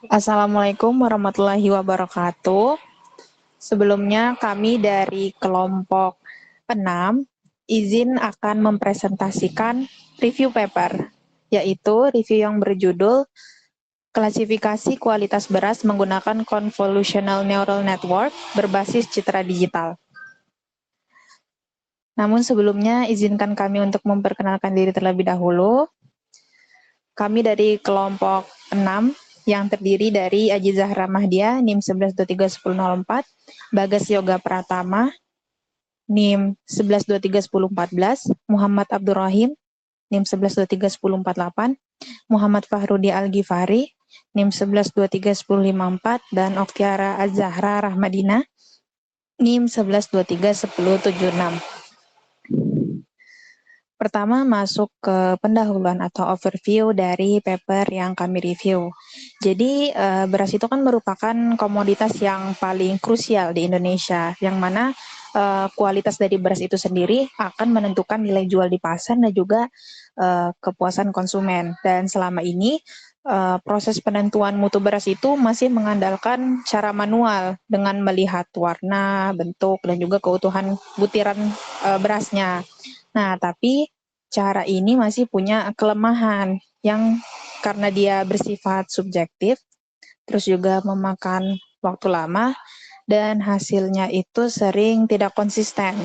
Assalamualaikum warahmatullahi wabarakatuh. Sebelumnya kami dari kelompok 6 izin akan mempresentasikan review paper, yaitu review yang berjudul Klasifikasi Kualitas Beras Menggunakan Convolutional Neural Network Berbasis Citra Digital. Namun sebelumnya izinkan kami untuk memperkenalkan diri terlebih dahulu. Kami dari kelompok 6 yang terdiri dari Aji Zahra Mahdia, NIM 11231004, Bagas Yoga Pratama, NIM 11231014, Muhammad Abdurrahim, NIM 11231048, Muhammad Fahrudi Al-Ghifari, NIM 11231054, dan Oktiara Az-Zahra Rahmadina, NIM 11231076. Pertama masuk ke pendahuluan atau overview dari paper yang kami review. Jadi beras itu kan merupakan komoditas yang paling krusial di Indonesia, yang mana kualitas dari beras itu sendiri akan menentukan nilai jual di pasar dan juga kepuasan konsumen. Dan selama ini proses penentuan mutu beras itu masih mengandalkan cara manual dengan melihat warna, bentuk, dan juga keutuhan butiran berasnya. Nah, tapi cara ini masih punya kelemahan yang karena dia bersifat subjektif, terus juga memakan waktu lama, dan hasilnya itu sering tidak konsisten.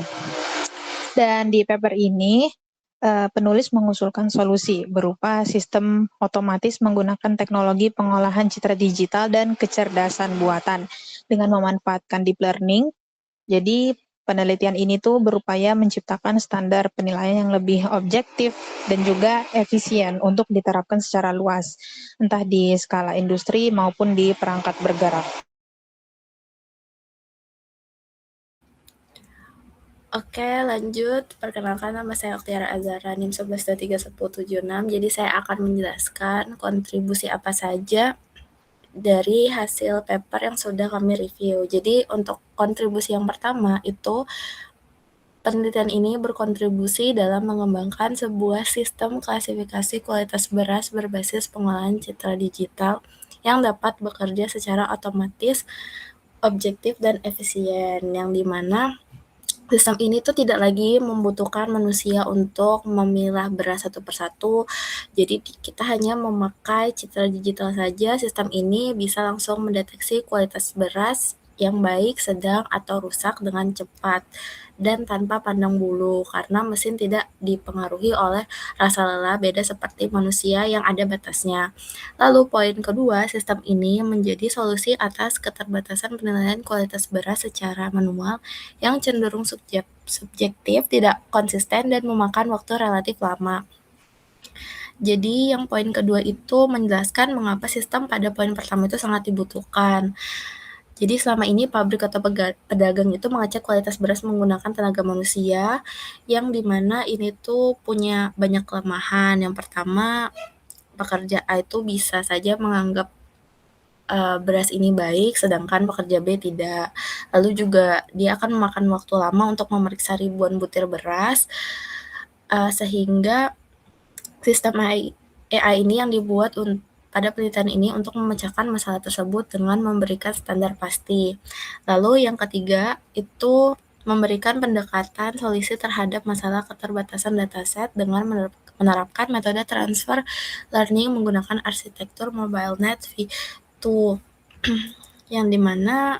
Dan di paper ini, penulis mengusulkan solusi berupa sistem otomatis menggunakan teknologi pengolahan citra digital dan kecerdasan buatan dengan memanfaatkan deep learning. Jadi penelitian ini tuh berupaya menciptakan standar penilaian yang lebih objektif dan juga efisien untuk diterapkan secara luas, entah di skala industri maupun di perangkat bergerak. Oke, lanjut. Perkenalkan, nama saya Oktiara Azara, NIM 11231076. Jadi saya akan menjelaskan kontribusi apa saja dari hasil paper yang sudah kami review. Jadi untuk kontribusi yang pertama itu penelitian ini berkontribusi dalam mengembangkan sebuah sistem klasifikasi kualitas beras berbasis pengolahan citra digital yang dapat bekerja secara otomatis, objektif, dan efisien, yang dimana sistem ini tuh tidak lagi membutuhkan manusia untuk memilah beras satu persatu. Jadi kita hanya memakai citra digital saja, sistem ini bisa langsung mendeteksi kualitas beras yang baik, sedang, atau rusak dengan cepat dan tanpa pandang bulu karena mesin tidak dipengaruhi oleh rasa lelah beda seperti manusia yang ada batasnya. Lalu poin kedua, sistem ini menjadi solusi atas keterbatasan penilaian kualitas beras secara manual yang cenderung subjektif, tidak konsisten, dan memakan waktu relatif lama. Jadi yang poin kedua itu menjelaskan mengapa sistem pada poin pertama itu sangat dibutuhkan. Jadi selama ini pabrik atau pedagang itu mengecek kualitas beras menggunakan tenaga manusia, yang dimana ini tuh punya banyak kelemahan. Yang pertama, pekerja A itu bisa saja menganggap beras ini baik, sedangkan pekerja B tidak. Lalu juga dia akan memakan waktu lama untuk memeriksa ribuan butir beras, sehingga sistem AI ini yang dibuat pada penelitian ini untuk memecahkan masalah tersebut dengan memberikan standar pasti. Lalu yang ketiga itu memberikan pendekatan solusi terhadap masalah keterbatasan dataset dengan menerapkan metode transfer learning menggunakan arsitektur mobile net V2 yang dimana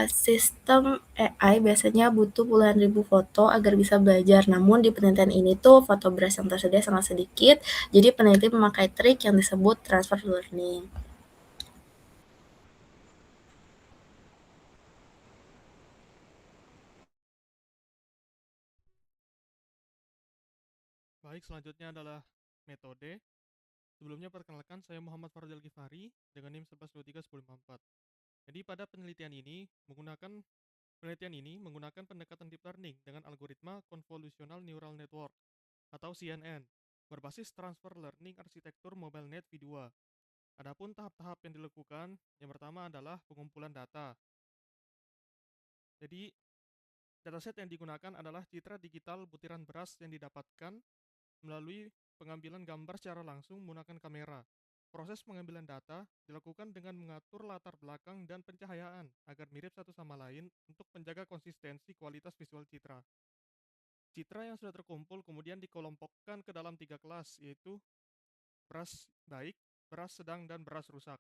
sistem AI biasanya butuh puluhan ribu foto agar bisa belajar. Namun di penelitian ini tuh foto beras yang tersedia sangat sedikit, jadi peneliti memakai trik yang disebut transfer learning. Baik, selanjutnya adalah metode. Sebelumnya perkenalkan saya Muhammad Fahrudil Ghifari dengan NIM 11231054. Jadi pada penelitian ini menggunakan pendekatan deep learning dengan algoritma Convolutional Neural Network atau CNN berbasis transfer learning arsitektur mobile net V2. Adapun tahap-tahap yang dilakukan, yang pertama adalah pengumpulan data. Jadi dataset yang digunakan adalah citra digital butiran beras yang didapatkan melalui pengambilan gambar secara langsung menggunakan kamera. Proses pengambilan data dilakukan dengan mengatur latar belakang dan pencahayaan agar mirip satu sama lain untuk menjaga konsistensi kualitas visual citra. Citra yang sudah terkumpul kemudian dikelompokkan ke dalam 3 kelas, yaitu beras baik, beras sedang, dan beras rusak.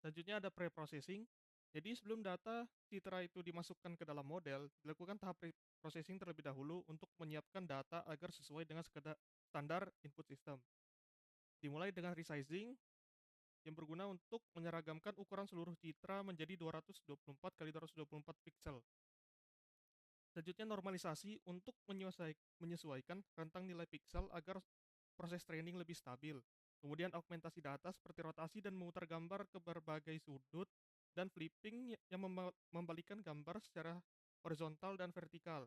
Selanjutnya ada pre-processing. Jadi sebelum data citra itu dimasukkan ke dalam model, dilakukan tahap pre-processing terlebih dahulu untuk menyiapkan data agar sesuai dengan standar input system. Dimulai dengan resizing yang berguna untuk menyeragamkan ukuran seluruh citra menjadi 224 kali 224 pixel. Selanjutnya normalisasi untuk menyesuaikan rentang nilai pixel agar proses training lebih stabil. Kemudian augmentasi data seperti rotasi dan memutar gambar ke berbagai sudut, dan flipping yang membalikan gambar secara horizontal dan vertikal,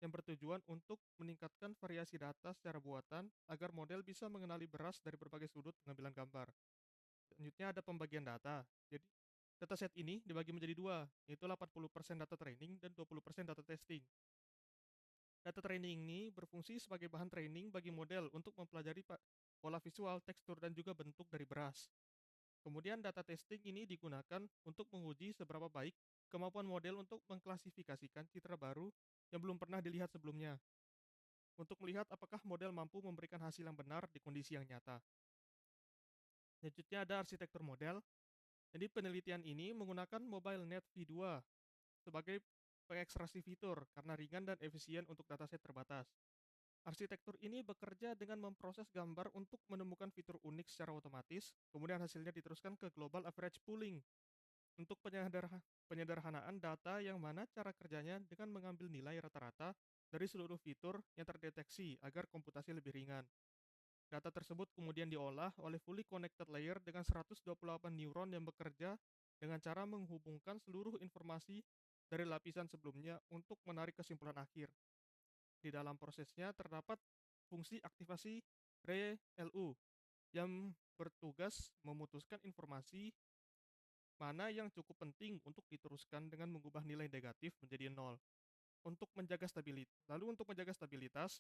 yang bertujuan untuk meningkatkan variasi data secara buatan agar model bisa mengenali beras dari berbagai sudut pengambilan gambar. Selanjutnya ada pembagian data. Jadi dataset ini dibagi menjadi dua, yaitu 80% data training dan 20% data testing. Data training ini berfungsi sebagai bahan training bagi model untuk mempelajari pola visual, tekstur, dan juga bentuk dari beras. Kemudian data testing ini digunakan untuk menguji seberapa baik kemampuan model untuk mengklasifikasikan citra baru yang belum pernah dilihat sebelumnya, untuk melihat apakah model mampu memberikan hasil yang benar di kondisi yang nyata. Selanjutnya ada arsitektur model. Jadi penelitian ini menggunakan Mobile Net V2 sebagai pengekstraksi fitur karena ringan dan efisien untuk dataset terbatas. Arsitektur ini bekerja dengan memproses gambar untuk menemukan fitur unik secara otomatis, kemudian hasilnya diteruskan ke Global Average Pooling untuk penyederhanaan data, yang mana cara kerjanya dengan mengambil nilai rata-rata dari seluruh fitur yang terdeteksi agar komputasi lebih ringan. Data tersebut kemudian diolah oleh fully connected layer dengan 128 neuron yang bekerja dengan cara menghubungkan seluruh informasi dari lapisan sebelumnya untuk menarik kesimpulan akhir. Di dalam prosesnya terdapat fungsi aktivasi ReLU yang bertugas memutuskan informasi mana yang cukup penting untuk diteruskan dengan mengubah nilai negatif menjadi 0 untuk menjaga stabilitas. Lalu untuk menjaga stabilitas,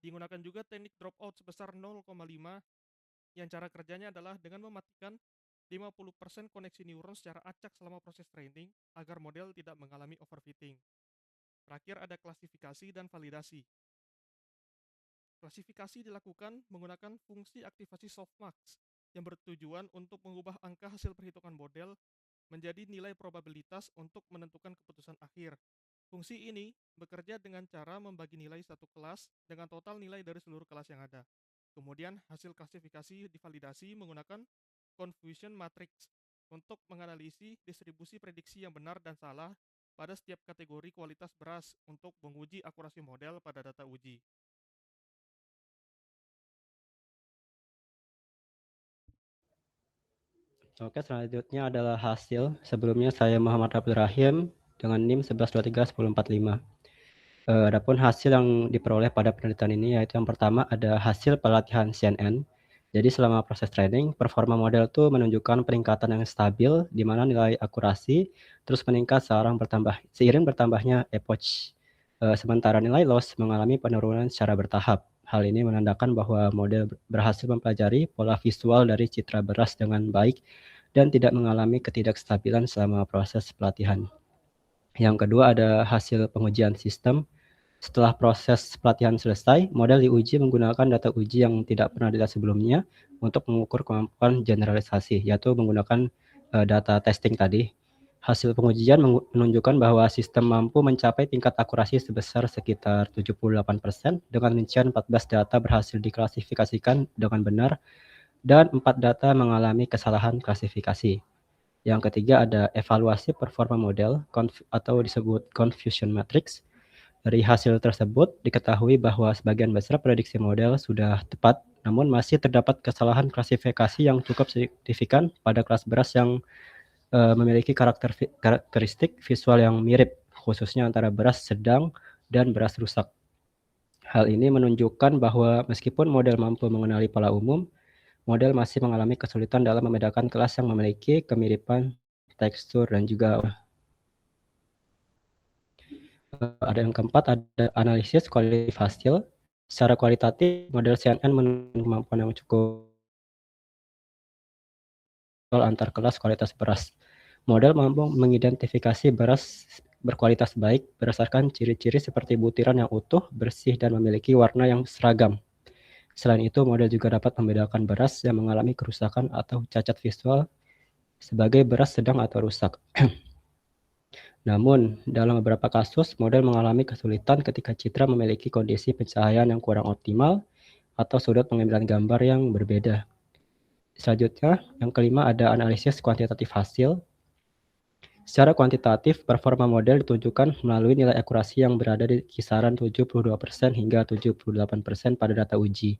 digunakan juga teknik dropout sebesar 0,5, yang cara kerjanya adalah dengan mematikan 50% koneksi neuron secara acak selama proses training agar model tidak mengalami overfitting. Terakhir ada klasifikasi dan validasi. Klasifikasi dilakukan menggunakan fungsi aktivasi softmax yang bertujuan untuk mengubah angka hasil perhitungan model menjadi nilai probabilitas untuk menentukan keputusan akhir. Fungsi ini bekerja dengan cara membagi nilai satu kelas dengan total nilai dari seluruh kelas yang ada. Kemudian hasil klasifikasi divalidasi menggunakan confusion matrix untuk menganalisis distribusi prediksi yang benar dan salah pada setiap kategori kualitas beras untuk menguji akurasi model pada data uji. Oke, selanjutnya adalah hasil. Sebelumnya saya Muhammad Abdul Rahim dengan NIM 11231045. Adapun hasil yang diperoleh pada penelitian ini yaitu yang pertama ada hasil pelatihan CNN. Jadi selama proses training, performa model itu menunjukkan peningkatan yang stabil di mana nilai akurasi terus meningkat seiring bertambahnya epoch. Sementara nilai loss mengalami penurunan secara bertahap. Hal ini menandakan bahwa model berhasil mempelajari pola visual dari citra beras dengan baik dan tidak mengalami ketidakstabilan selama proses pelatihan. Yang kedua ada hasil pengujian sistem. Setelah proses pelatihan selesai, model diuji menggunakan data uji yang tidak pernah dilihat sebelumnya untuk mengukur kemampuan generalisasi, yaitu menggunakan data testing tadi. Hasil pengujian menunjukkan bahwa sistem mampu mencapai tingkat akurasi sebesar sekitar 78% dengan rincian 14 data berhasil diklasifikasikan dengan benar dan 4 data mengalami kesalahan klasifikasi. Yang ketiga ada evaluasi performa model atau disebut confusion matrix. Dari hasil tersebut diketahui bahwa sebagian besar prediksi model sudah tepat, namun masih terdapat kesalahan klasifikasi yang cukup signifikan pada kelas beras yang memiliki karakteristik visual yang mirip, khususnya antara beras sedang dan beras rusak. Hal ini menunjukkan bahwa meskipun model mampu mengenali pola umum, model masih mengalami kesulitan dalam membedakan kelas yang memiliki kemiripan tekstur dan juga ada yang keempat, ada analisis kualitatif hasil. Secara kualitatif, model CNN memiliki kemampuan yang cukup antar kelas kualitas beras. Model mampu mengidentifikasi beras berkualitas baik berdasarkan ciri-ciri seperti butiran yang utuh, bersih, dan memiliki warna yang seragam. Selain itu, model juga dapat membedakan beras yang mengalami kerusakan atau cacat visual sebagai beras sedang atau rusak. Namun, dalam beberapa kasus, model mengalami kesulitan ketika citra memiliki kondisi pencahayaan yang kurang optimal atau sudut pengambilan gambar yang berbeda. Selanjutnya, yang kelima ada analisis kuantitatif hasil. Secara kuantitatif, performa model ditunjukkan melalui nilai akurasi yang berada di kisaran 72% hingga 78% pada data uji.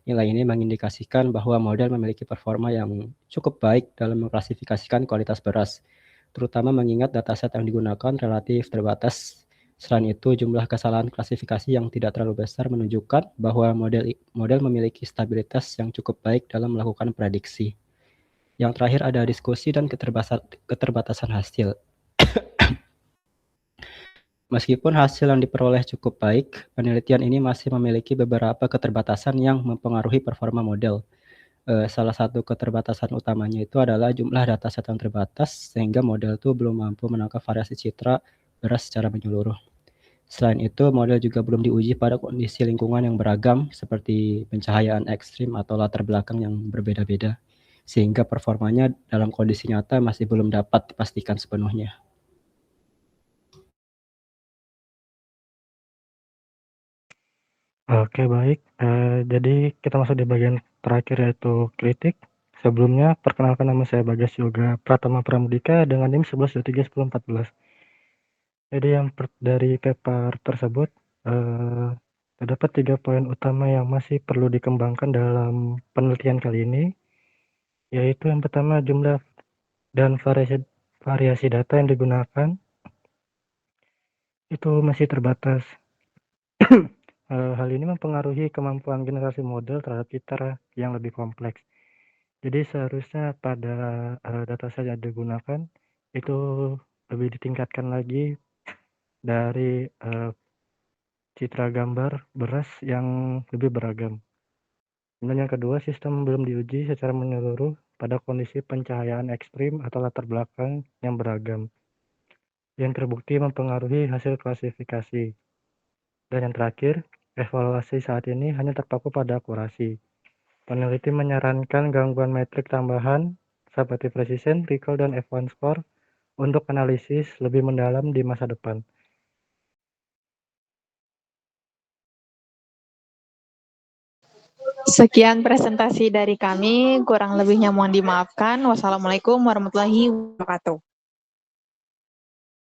Nilai ini mengindikasikan bahwa model memiliki performa yang cukup baik dalam mengklasifikasikan kualitas beras, terutama mengingat dataset yang digunakan relatif terbatas. Selain itu, jumlah kesalahan klasifikasi yang tidak terlalu besar menunjukkan bahwa model memiliki stabilitas yang cukup baik dalam melakukan prediksi. Yang terakhir ada diskusi dan keterbatasan hasil. Meskipun hasil yang diperoleh cukup baik, penelitian ini masih memiliki beberapa keterbatasan yang mempengaruhi performa model. Salah satu keterbatasan utamanya itu adalah jumlah dataset yang terbatas, sehingga model itu belum mampu menangkap variasi citra beras secara menyeluruh. Selain itu, model juga belum diuji pada kondisi lingkungan yang beragam, seperti pencahayaan ekstrim atau latar belakang yang berbeda-beda, sehingga performanya dalam kondisi nyata masih belum dapat dipastikan sepenuhnya. Oke, baik. Jadi kita masuk di bagian terakhir yaitu kritik. Sebelumnya, perkenalkan nama saya Bagas Yoga Pratama Pramudika dengan NIM 11231014. Jadi dari paper tersebut, terdapat 3 poin utama yang masih perlu dikembangkan dalam penelitian kali ini, yaitu yang pertama jumlah dan variasi data yang digunakan itu masih terbatas. Hal ini mempengaruhi kemampuan generasi model terhadap citra yang lebih kompleks. Jadi seharusnya pada dataset yang digunakan itu lebih ditingkatkan lagi dari citra gambar beras yang lebih beragam. Dan yang kedua, sistem belum diuji secara menyeluruh pada kondisi pencahayaan ekstrim atau latar belakang yang beragam, yang terbukti mempengaruhi hasil klasifikasi. Dan yang terakhir, evaluasi saat ini hanya terpaku pada akurasi. Peneliti menyarankan gangguan metrik tambahan seperti precision, recall, dan F1 score untuk analisis lebih mendalam di masa depan. Sekian presentasi dari kami, kurang lebihnya mohon dimaafkan. Wassalamualaikum warahmatullahi wabarakatuh.